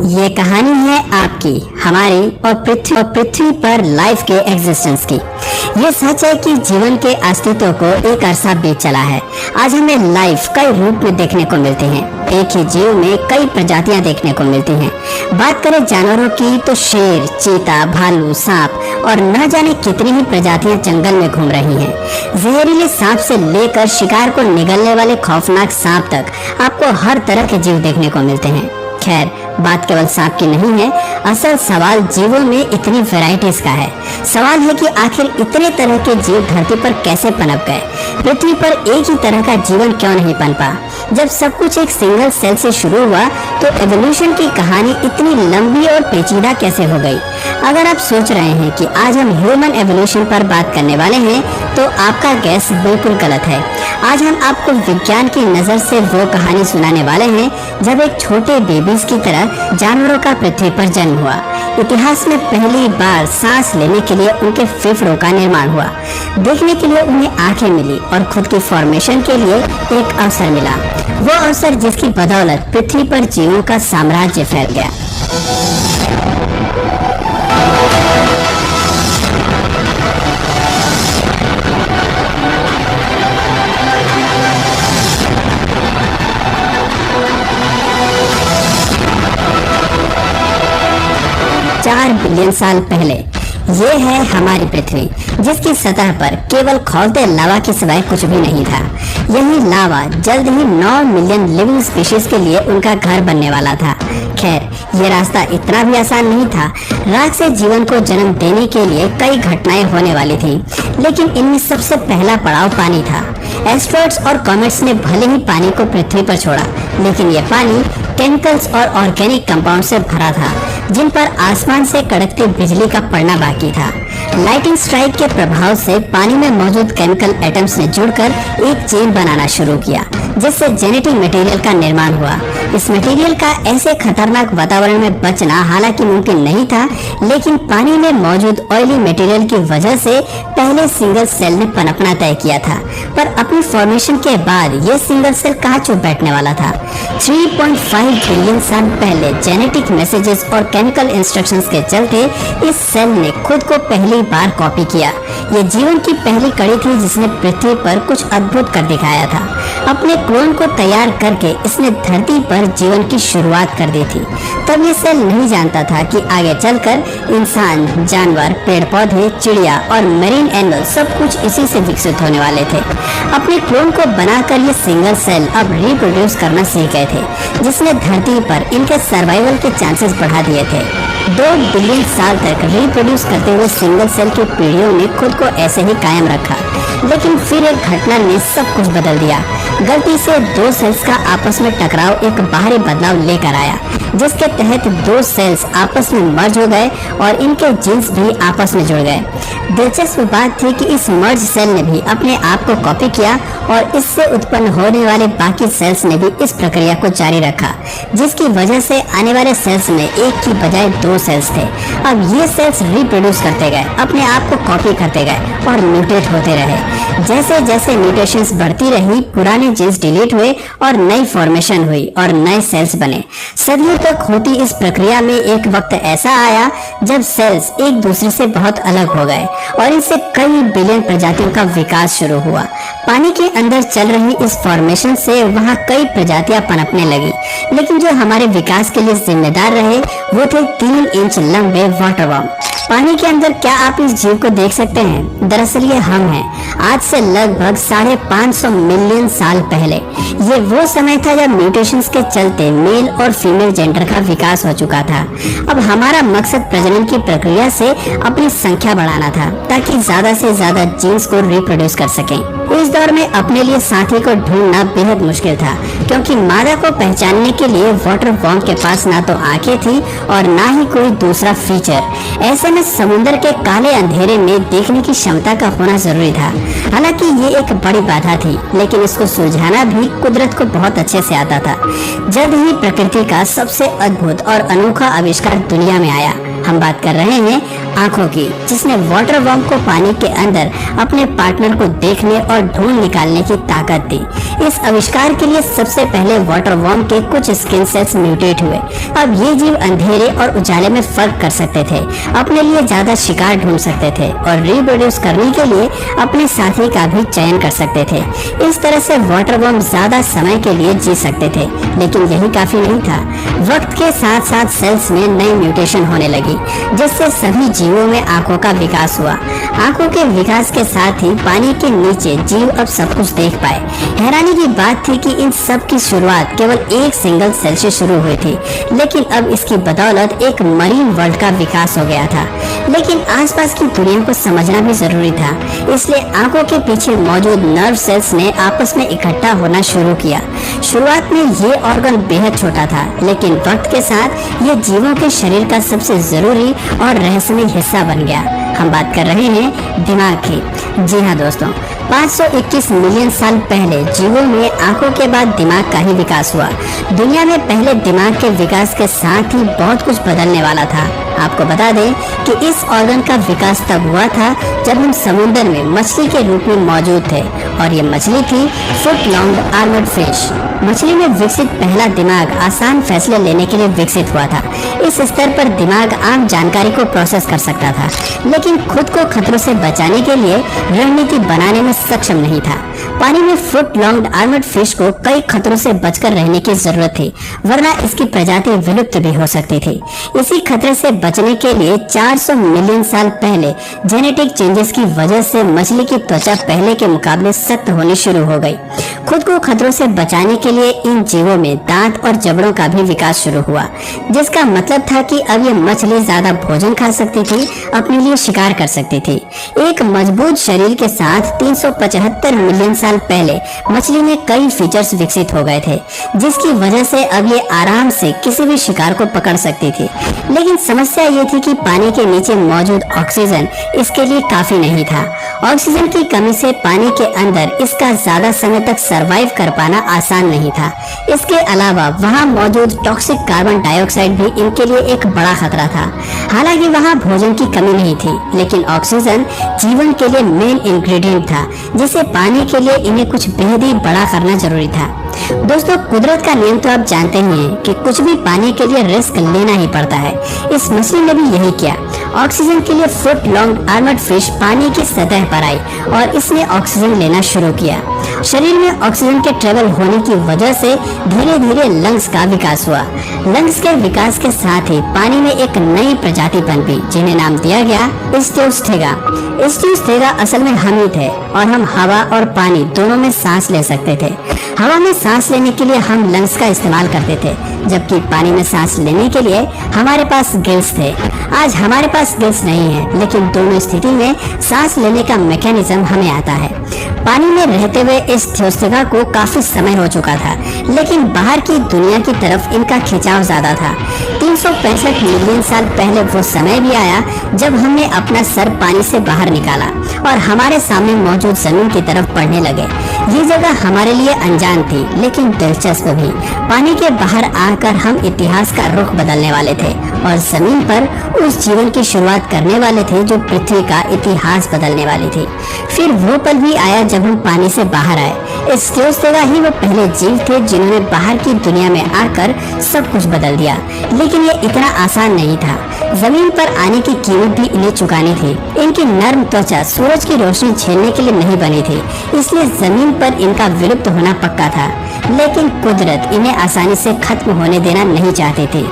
ये कहानी है आपकी, हमारी और पृथ्वी पर लाइफ के एग्जिस्टेंस की। ये सच है कि जीवन के अस्तित्व को एक अरसा बीत चला है। आज हमें लाइफ कई रूप में देखने को मिलती है। एक ही जीव में कई प्रजातियां देखने को मिलती हैं। बात करें जानवरों की तो शेर, चीता, भालू, सांप और न जाने कितनी ही प्रजातियां जंगल में घूम रही हैं। जहरीले सांप से लेकर शिकार को निगलने वाले खौफनाक सांप तक आपको हर तरह के जीव देखने को मिलते हैं। खैर, बात केवल सांप की नहीं है, असल सवाल जीवों में इतनी वैरायटीज का है। सवाल है कि आखिर इतने तरह के जीव धरती पर कैसे पनप गए। पृथ्वी पर एक ही तरह का जीवन क्यों नहीं पनपा। जब सब कुछ एक सिंगल सेल से शुरू हुआ तो एवोल्यूशन की कहानी इतनी लंबी और पेचीदा कैसे हो गई। अगर आप सोच रहे हैं कि आज हम ह्यूमन एवोल्यूशन पर बात करने वाले हैं तो आपका गैस बिल्कुल गलत है। आज हम आपको विज्ञान की नजर से वो कहानी सुनाने वाले हैं जब एक छोटे बेबीज की तरह जानवरों का पृथ्वी पर जन्म हुआ। इतिहास में पहली बार सांस लेने के लिए उनके फेफड़ों का निर्माण हुआ। देखने के लिए उन्हें आंखें मिली और खुद की फॉर्मेशन के लिए एक अवसर मिला। वो अवसर जिसकी बदौलत पृथ्वी पर जीवों का साम्राज्य फैल गया। 4 बिलियन साल पहले ये है हमारी पृथ्वी, जिसकी सतह पर केवल खौलते लावा के सिवाय कुछ भी नहीं था। यही लावा जल्द ही 9 मिलियन लिविंग स्पीशीज के लिए उनका घर बनने वाला था। खैर, ये रास्ता इतना भी आसान नहीं था। राख से जीवन को जन्म देने के लिए कई घटनाएं होने वाली थी, लेकिन इनमें सबसे पहला पड़ाव पानी था। एस्ट्रॉइड्स और कॉमेट्स ने भले ही पानी को पृथ्वी पर छोड़ा, लेकिन ये पानी केमिकल्स और ऑर्गेनिक कंपाउंड से भरा था, जिन पर आसमान से कड़कती बिजली का पड़ना बाकी था। लाइटिंग स्ट्राइक के प्रभाव से पानी में मौजूद केमिकल एटम्स ने जुड़कर एक चेन बनाना शुरू किया, जिससे जेनेटिक मटेरियल का निर्माण हुआ। इस मटेरियल का ऐसे खतरनाक वातावरण में बचना हालांकि मुमकिन नहीं था, लेकिन पानी में मौजूद ऑयली मटेरियल की वजह से पहले सिंगल सेल ने पनपना तय किया था। पर अपनी फॉर्मेशन के बाद ये सिंगल सेल कहाँ चुप बैठने वाला था। 3.5 बिलियन साल पहले जेनेटिक मैसेजेस और केमिकल इंस्ट्रक्शंस के चलते इस सेल ने खुद को पहली बार कॉपी किया। ये जीवन की पहली कड़ी थी जिसने पृथ्वी पर कुछ अद्भुत कर दिखाया था। अपने क्लोन को तैयार करके इसने धरती पर जीवन की शुरुआत कर दी थी। तब ये सेल नहीं जानता था कि आगे चलकर इंसान, जानवर, पेड़ पौधे, चिड़िया और मेरीन एनिमल सब कुछ इसी से विकसित होने वाले थे। अपने क्लोन को बनाकर ये सिंगल सेल अब रिप्रोड्यूस करना सीख गए थे, जिसने धरती पर इनके सर्वाइवल के चांसेस बढ़ा दिए थे। 2 बिलियन साल तक रिप्रोड्यूस करते हुए सिंगल सेल की पीढ़ियों ने खुद को ऐसे ही कायम रखा, लेकिन फिर एक घटना ने सब कुछ बदल दिया। गलती से 2 सेल्स का आपस में टकराव एक बाहरी बदलाव लेकर आया, जिसके तहत 2 सेल्स आपस में मर्ज हो गए और इनके जीन्स भी आपस में जुड़ गए। दिलचस्प बात थी कि इस मर्ज सेल ने भी अपने आप को कॉपी किया और इससे उत्पन्न होने वाले बाकी सेल्स ने भी इस प्रक्रिया को जारी रखा, जिसकी वजह से आने वाले सेल्स में एक की बजाय 2 सेल्स थे। अब ये सेल्स रिप्रोड्यूस करते गए, अपने आप को कॉपी करते गए और म्यूटेट होते रहे। जैसे जैसे म्यूटेशंस बढ़ती रही, पुराने जीन्स डिलीट हुए और नई फॉर्मेशन हुई और नए सेल्स बने। सदियों तक होती इस प्रक्रिया में एक वक्त ऐसा आया जब सेल्स एक दूसरे से बहुत अलग हो गए और इनसे कई बिलियन प्रजातियों का विकास शुरू हुआ। पानी के अंदर चल रही इस फॉर्मेशन से वहाँ कई प्रजातियां पनपने लगी, लेकिन जो हमारे विकास के लिए जिम्मेदार रहे वो थे 3 इंच लंबे वाटर वर्म। पानी के अंदर क्या आप इस जीव को देख सकते हैं? दरअसल ये हम हैं। आज से लगभग 550 मिलियन साल पहले। ये वो समय था जब म्यूटेशंस के चलते मेल और फीमेल जेंडर का विकास हो चुका था। अब हमारा मकसद प्रजनन की प्रक्रिया से अपनी संख्या बढ़ाना था, ताकि ज्यादा से ज्यादा जीन्स को रिप्रोड्यूस कर सकें। इस दौर में अपने लिए साथी को ढूंढना बेहद मुश्किल था, क्योंकि मादा को पहचानने के लिए वाटर वर्म के पास ना तो आंखें थी और ना ही कोई दूसरा फीचर। ऐसे में समुद्र के काले अंधेरे में देखने की क्षमता का होना जरूरी था। हालांकि ये एक बड़ी बाधा थी, लेकिन इसको सुलझाना भी कुदरत को बहुत अच्छे से आता था। जल्द ही प्रकृति का सबसे अद्भुत और अनोखा आविष्कार दुनिया में आया। हम बात कर रहे हैं आंखों की, जिसने वाटर वर्म को पानी के अंदर अपने पार्टनर को देखने और ढूंढ निकालने की ताकत दी। इस आविष्कार के लिए सबसे पहले वाटर वर्म के कुछ स्किन सेल्स म्यूटेट हुए। अब ये जीव अंधेरे और उजाले में फर्क कर सकते थे, अपने लिए ज्यादा शिकार ढूंढ सकते थे और रिप्रोड्यूस करने के लिए अपने साथी का भी चयन कर सकते थे। इस तरह से वाटर वर्म ज्यादा समय के लिए जी सकते थे। लेकिन यही काफी नहीं था। वक्त के साथ साथ सेल्स में नई म्यूटेशन होने लगी, जिससे सभी जीवों में आंखों का विकास हुआ। आंखों के विकास के साथ ही पानी के नीचे जीव अब सब कुछ देख पाए। हैरानी की बात थी कि इन सब की शुरुआत केवल एक सिंगल सेल से शुरू हुई थी, लेकिन अब इसकी बदौलत एक मरीन वर्ल्ड का विकास हो गया था। लेकिन आसपास की दुनिया को समझना भी जरूरी था, इसलिए आंखों के पीछे मौजूद नर्व सेल्स ने आपस में इकट्ठा होना शुरू किया। शुरुआत में ये ऑर्गन बेहद छोटा था, लेकिन वक्त के साथ ये जीवों के शरीर का सबसे जरूरी और रहस्यमय हिस्सा बन गया। हम बात कर रहे हैं दिमाग की। जी हाँ दोस्तों, 521 मिलियन साल पहले जीवों में आंखों के बाद दिमाग का ही विकास हुआ। दुनिया में पहले दिमाग के विकास के साथ ही बहुत कुछ बदलने वाला था। आपको बता दें कि इस ऑर्गन का विकास तब हुआ था जब हम समुद्र में मछली के रूप में मौजूद थे, और ये मछली थी फुट लॉन्ग आर्मर्ड फिश। मछली में विकसित पहला दिमाग आसान फैसले लेने के लिए विकसित हुआ था। इस स्तर पर दिमाग आम जानकारी को प्रोसेस कर सकता था, लेकिन खुद को खतरों से बचाने के लिए रणनीति बनाने में सक्षम नहीं था। पानी में फुट लॉन्ग आर्मर्ड फिश को कई खतरों से बचकर रहने की जरूरत थी, वरना इसकी प्रजाति विलुप्त भी हो सकती थी। इसी खतरे से बचने के लिए 400 मिलियन साल पहले जेनेटिक चेंजेस की वजह से मछली की त्वचा पहले के मुकाबले सख्त होनी शुरू हो गई। खुद को खतरों से बचाने के लिए इन जीवों में दांत और जबड़ों का भी विकास शुरू हुआ, जिसका मतलब था कि अब ये मछली ज्यादा भोजन खा सकती थी, अपने लिए शिकार कर सकती थी। एक मजबूत शरीर के साथ 375 मिलियन साल पहले मछली में कई फीचर्स विकसित हो गए थे, जिसकी वजह से अब ये आराम से किसी भी शिकार को पकड़ सकती थी। लेकिन समस्या ये थी कि पानी के नीचे मौजूद ऑक्सीजन इसके लिए काफी नहीं था। ऑक्सीजन की कमी से पानी के अंदर इसका ज्यादा समय तक सरवाइव कर पाना आसान नहीं था। इसके अलावा वहाँ मौजूद टॉक्सिक कार्बन डाइऑक्साइड भी इनके लिए एक बड़ा खतरा था। हालांकि वहाँ भोजन की कमी नहीं थी, लेकिन ऑक्सीजन जीवन के लिए मेन इंग्रेडिएंट था, जिसे पाने के लिए इन्हें कुछ बेहद ही बड़ा करना जरूरी था। दोस्तों, कुदरत का नियम तो आप जानते ही हैं कि कुछ भी पाने के लिए रिस्क लेना ही पड़ता है। इस मछली ने भी यही किया। ऑक्सीजन के लिए फुट लॉन्ग आर्मर्ड फिश पानी की सतह पर आई और इसने ऑक्सीजन लेना शुरू किया। शरीर में ऑक्सीजन के ट्रेवल होने की वजह से धीरे धीरे लंग्स का विकास हुआ। लंग्स के विकास के साथ ही पानी में एक नई प्रजाति पनपी, जिन्हें नाम दिया गया इस्टियोस्थेगा। इस्टियोस्थेगा असल में हम ही थे और हम हवा और पानी दोनों में सांस ले सकते थे। हवा में सांस लेने के लिए हम लंग्स का इस्तेमाल करते थे, जबकि पानी में सांस लेने के लिए हमारे पास गिल्स थे। आज हमारे पास गिल्स नहीं है, लेकिन दोनों स्थिति में सांस लेने का मैकेनिज्म हमें आता है। पानी में रहते हुए इस इस्टियोस्थेगा को काफी समय हो चुका था, लेकिन बाहर की दुनिया की तरफ इनका खिंचाव ज्यादा था। 365 मिलियन साल पहले वो समय भी आया जब हमने अपना सर पानी से बाहर निकाला और हमारे सामने मौजूद जमीन की तरफ बढ़ने लगे। ये जगह हमारे लिए अनजान थी, लेकिन दिलचस्प भी। पानी के बाहर आकर हम इतिहास का रुख बदलने वाले थे और जमीन पर उस जीवन की शुरुआत करने वाले थे जो पृथ्वी का इतिहास बदलने वाली थी। फिर वो पल भी आया जब हम पानी से बाहर आए। इस्टियोस्थेगा ही वो पहले जीव थे जिन्होंने बाहर की दुनिया में आकर सब कुछ बदल दिया। लेकिन ये इतना आसान नहीं था। जमीन पर आने की कीमत भी इन्हें चुकानी थी। इनकी नर्म त्वचा सूरज की रोशनी झेलने के लिए नहीं बनी थी, इसलिए जमीन पर इनका विलुप्त होना पक्का था। लेकिन कुदरत इन्हें आसानी से खत्म होने देना नहीं चाहती थी।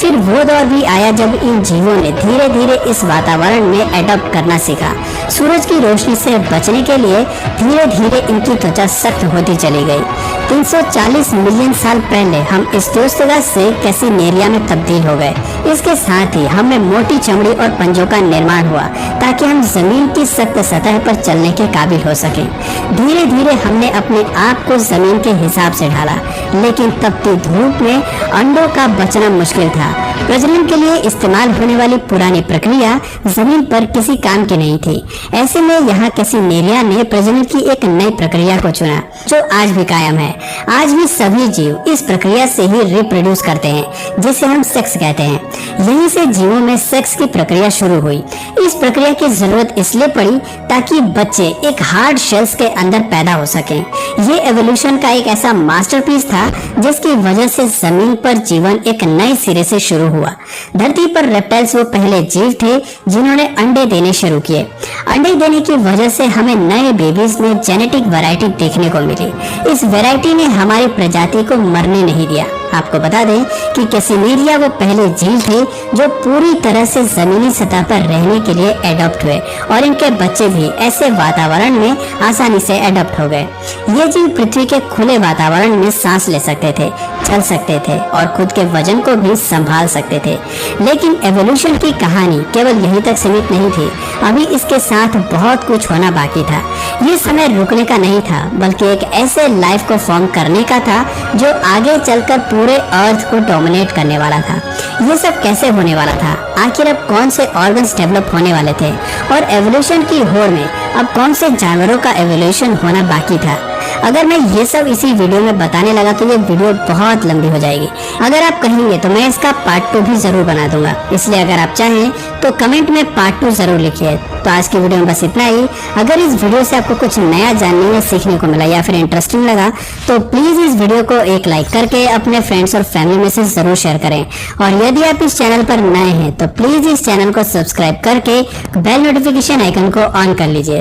फिर वो दौर भी आया जब इन जीवों ने धीरे धीरे इस वातावरण में एडॉप्ट करना सीखा। सूरज की रोशनी से बचने के लिए धीरे धीरे इनकी त्वचा सख्त होती चली गई। 340 मिलियन साल पहले हम इस्टियोस्थेगा से कैसिनेरिया में तब्दील हो गए। इसके साथ ही हमें मोटी चमड़ी और पंजों का निर्माण हुआ ताकि हम जमीन की सख्त सतह पर चलने के काबिल हो सके। धीरे धीरे हमने अपने आप को जमीन के हिसाब से ढाला, लेकिन तपती धूप में अंडों का बचना मुश्किल था। प्रजनन के लिए इस्तेमाल होने वाली पुरानी प्रक्रिया जमीन पर किसी काम की नहीं थी। ऐसे में यहाँ कैसिनेरिया ने प्रजनन की एक नई प्रक्रिया को चुना जो आज भी कायम है। आज भी सभी जीव इस प्रक्रिया से ही रिप्रोड्यूस करते हैं, जिसे हम सेक्स कहते हैं। यहीं से जीवों में सेक्स की प्रक्रिया शुरू हुई। इस प्रक्रिया की जरूरत इसलिए पड़ी ताकि बच्चे एक हार्ड शेल्स के अंदर पैदा हो सकें। ये एवोल्यूशन का एक ऐसा मास्टरपीस था जिसकी वजह से जमीन पर जीवन एक नए सिरे से शुरू हुआ। धरती पर रेप्टाइल्स वो पहले जीव थे जिन्होंने अंडे देने शुरू किए। अंडे देने की वजह से हमें नए बेबीज में जेनेटिक वैरायटी देखने को मिली। इस वैरायटी ने हमारी प्रजाति को मरने नहीं दिया। आपको बता दें कि कैसिमेरिया वो पहले जीव थे जो पूरी तरह से जमीनी सतह पर रहने के लिए एडॉप्ट हुए और इनके बच्चे भी ऐसे वातावरण में आसानी से एडॉप्ट हो गए। ये जीव पृथ्वी के खुले वातावरण में सांस ले सकते थे, चल सकते थे और खुद के वजन को भी संभाल सकते थे। लेकिन एवोल्यूशन की कहानी केवल यहीं तक सीमित नहीं थी। अभी इसके साथ बहुत कुछ होना बाकी था। ये समय रुकने का नहीं था, बल्कि एक ऐसे लाइफ को फॉर्म करने का था जो आगे चलकर पूरे अर्थ को डोमिनेट करने वाला था। ये सब कैसे होने वाला था? आखिर अब कौन से ऑर्गन्स डेवलप होने वाले थे? और एवोल्यूशन की होड़ में अब कौन से जानवरों का एवोल्यूशन होना बाकी था? अगर मैं ये सब इसी वीडियो में बताने लगा तो ये वीडियो बहुत लंबी हो जाएगी। अगर आप कहेंगे तो मैं इसका पार्ट 2 भी जरूर बना दूंगा। इसलिए अगर आप चाहें तो कमेंट में पार्ट 2 जरूर लिखिए। तो आज की वीडियो में बस इतना ही। अगर इस वीडियो से आपको कुछ नया जानने या सीखने को मिला या फिर इंटरेस्टिंग लगा तो प्लीज इस वीडियो को एक लाइक करके अपने फ्रेंड्स और फैमिली में से जरूर शेयर करें। और यदि आप इस चैनल पर नए हैं तो प्लीज इस चैनल को सब्सक्राइब करके बेल नोटिफिकेशन आइकन को ऑन कर लीजिए।